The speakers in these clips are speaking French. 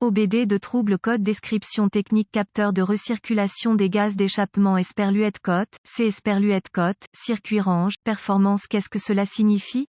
OBD de trouble code description technique capteur de recirculation des gaz d'échappement Esperluette Cote, C Esperluette Cote, circuit range, performance. Qu'est-ce que cela signifie?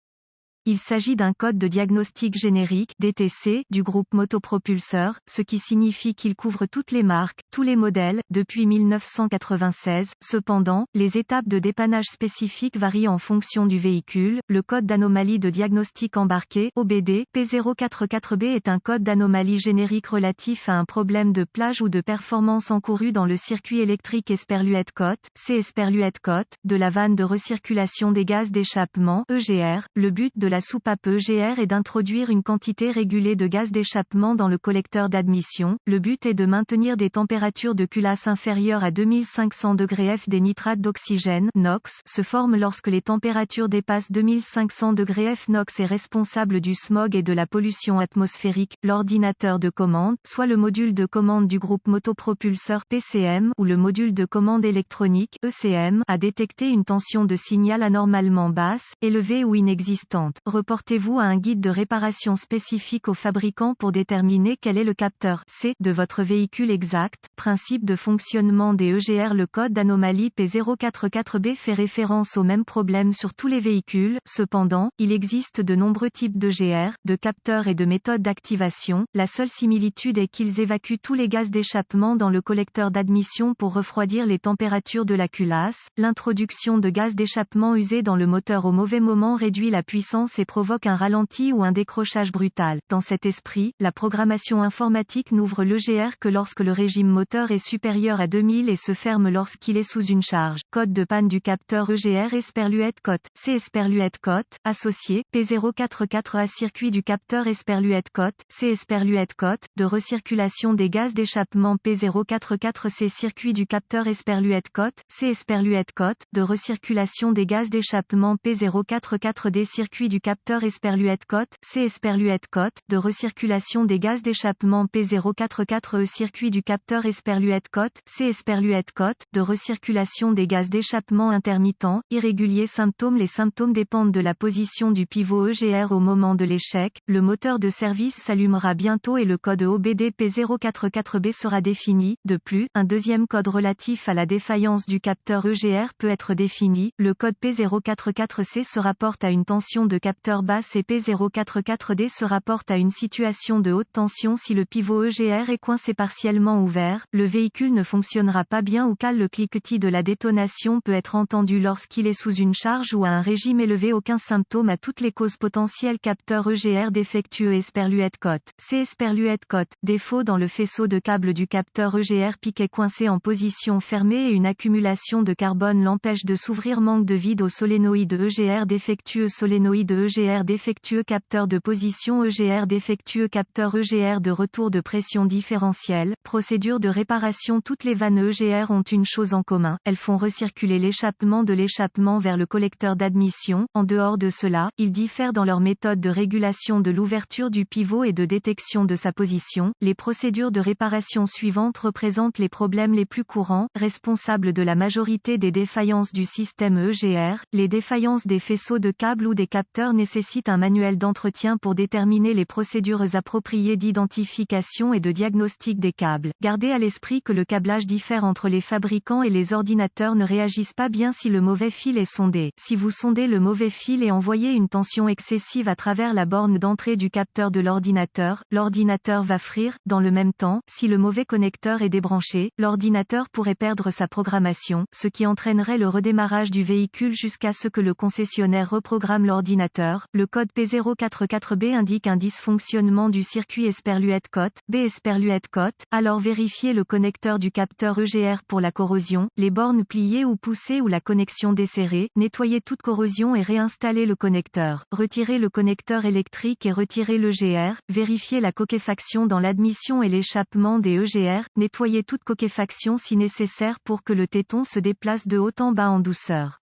Il s'agit d'un code de diagnostic générique (DTC) du groupe Motopropulseur, ce qui signifie qu'il couvre toutes les marques, tous les modèles, depuis 1996. Cependant, les étapes de dépannage spécifiques varient en fonction du véhicule. Le code d'anomalie de diagnostic embarqué (OBD) P044B est un code d'anomalie générique relatif à un problème de plage ou de performance encouru dans le circuit électrique Esperluette Cote, C Esperluette Cote, de la vanne de recirculation des gaz d'échappement (EGR). Le but de la soupape EGR est d'introduire une quantité régulée de gaz d'échappement dans le collecteur d'admission. Le but est de maintenir des températures de culasse inférieures à 2500 degrés F. Des nitrates d'oxygène (NOx) se forment lorsque les températures dépassent 2500 degrés F. NOx est responsable du smog et de la pollution atmosphérique. L'ordinateur de commande, soit le module de commande du groupe Motopropulseur (PCM) ou le module de commande électronique (ECM), a détecté une tension de signal anormalement basse, élevée ou inexistante. Reportez-vous à un guide de réparation spécifique au fabricant pour déterminer quel est le capteur C de votre véhicule exact. Principe de fonctionnement des EGR. Le code d'anomalie P044B fait référence au même problème sur tous les véhicules. Cependant, il existe de nombreux types d'EGR, de capteurs et de méthodes d'activation. La seule similitude est qu'ils évacuent tous les gaz d'échappement dans le collecteur d'admission pour refroidir les températures de la culasse. L'introduction de gaz d'échappement usé dans le moteur au mauvais moment réduit la puissance et provoque un ralenti ou un décrochage brutal. Dans cet esprit, la programmation informatique n'ouvre l'EGR que lorsque le régime moteur est supérieur à 2000 et se ferme lorsqu'il est sous une charge. Code de panne du capteur EGR Esperluette Cote, C Esperluette Cote, associé, P044A. Circuit du capteur Esperluette Cote, C Esperluette Cote, de recirculation des gaz d'échappement P044C. Circuit du capteur Esperluette Cote, C Esperluette Cote, de recirculation des gaz d'échappement P044D. Circuit du capteur Esperluette Cote, C Esperluette Cote, de recirculation des gaz d'échappement P044E. Circuit du capteur Esperluette Cote, C Esperluette Cote, de recirculation des gaz d'échappement intermittent, irrégulier. Symptômes. Les symptômes dépendent de la position du pivot EGR au moment de l'échec. Le moteur de service s'allumera bientôt et le code OBD P044B sera défini. De plus, un deuxième code relatif à la défaillance du capteur EGR peut être défini. Le code P044C se rapporte à une tension de capteur basse et P044D se rapporte à une situation de haute tension si le pivot EGR est coincé partiellement ouvert. Le véhicule ne fonctionnera pas bien ou cal. Le cliquetis de la détonation peut être entendu lorsqu'il est sous une charge ou à un régime élevé. Aucun symptôme à toutes les causes potentielles. Capteur EGR défectueux. Esperluette Cote, C Esperluette Cote, défaut dans le faisceau de câble du capteur EGR. Piquet coincé en position fermée et une accumulation de carbone l'empêche de s'ouvrir. Manque de vide au solénoïde EGR défectueux. Solénoïde EGR défectueux. Capteur de position EGR défectueux. Capteur EGR de retour de pression différentielle. Procédure de réparation. Toutes les vannes EGR ont une chose en commun, elles font recirculer l'échappement de l'échappement vers le collecteur d'admission. En dehors de cela, ils diffèrent dans leur méthode de régulation de l'ouverture du pivot et de détection de sa position. Les procédures de réparation suivantes représentent les problèmes les plus courants, responsables de la majorité des défaillances du système EGR. Les défaillances des faisceaux de câbles ou des capteurs nécessitent un manuel d'entretien pour déterminer les procédures appropriées d'identification et de diagnostic des câbles. Gardez à l'esprit que le câblage diffère entre les fabricants et les ordinateurs ne réagissent pas bien si le mauvais fil est sondé. Si vous sondez le mauvais fil et envoyez une tension excessive à travers la borne d'entrée du capteur de l'ordinateur va frire. Dans le même temps, si le mauvais connecteur est débranché, l'ordinateur pourrait perdre sa programmation, ce qui entraînerait le redémarrage du véhicule jusqu'à ce que le concessionnaire reprogramme l'ordinateur. Le code P044B indique un dysfonctionnement du circuit Esperluette Cote, B Esperluette Cote, alors vérifiez le connecteur du capteur EGR pour la corrosion, les bornes pliées ou poussées ou la connexion desserrée, nettoyez toute corrosion et réinstallez le connecteur. Retirez le connecteur électrique et retirez l'EGR, vérifiez la coquefaction dans l'admission et l'échappement des EGR, nettoyez toute coquefaction si nécessaire pour que le téton se déplace de haut en bas en douceur.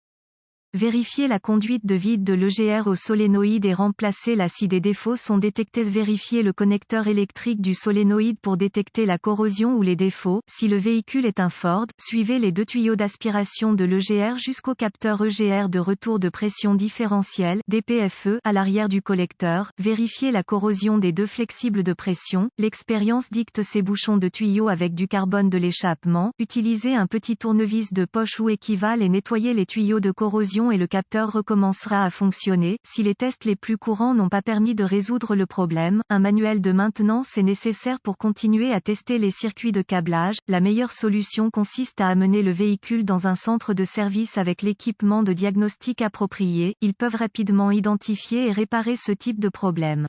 Vérifier la conduite de vide de l'EGR au solénoïde et remplacer-la si des défauts sont détectés. Vérifier le connecteur électrique du solénoïde pour détecter la corrosion ou les défauts. Si le véhicule est un Ford, suivez les 2 tuyaux d'aspiration de l'EGR jusqu'au capteur EGR de retour de pression différentiel (DPFE) à l'arrière du collecteur. Vérifier la corrosion des 2 flexibles de pression. L'expérience dicte ces bouchons de tuyaux avec du carbone de l'échappement. Utilisez un petit tournevis de poche ou équivalent et nettoyez les tuyaux de corrosion et le capteur recommencera à fonctionner. Si les tests les plus courants n'ont pas permis de résoudre le problème, un manuel de maintenance est nécessaire pour continuer à tester les circuits de câblage. La meilleure solution consiste à amener le véhicule dans un centre de service avec l'équipement de diagnostic approprié. Ils peuvent rapidement identifier et réparer ce type de problème.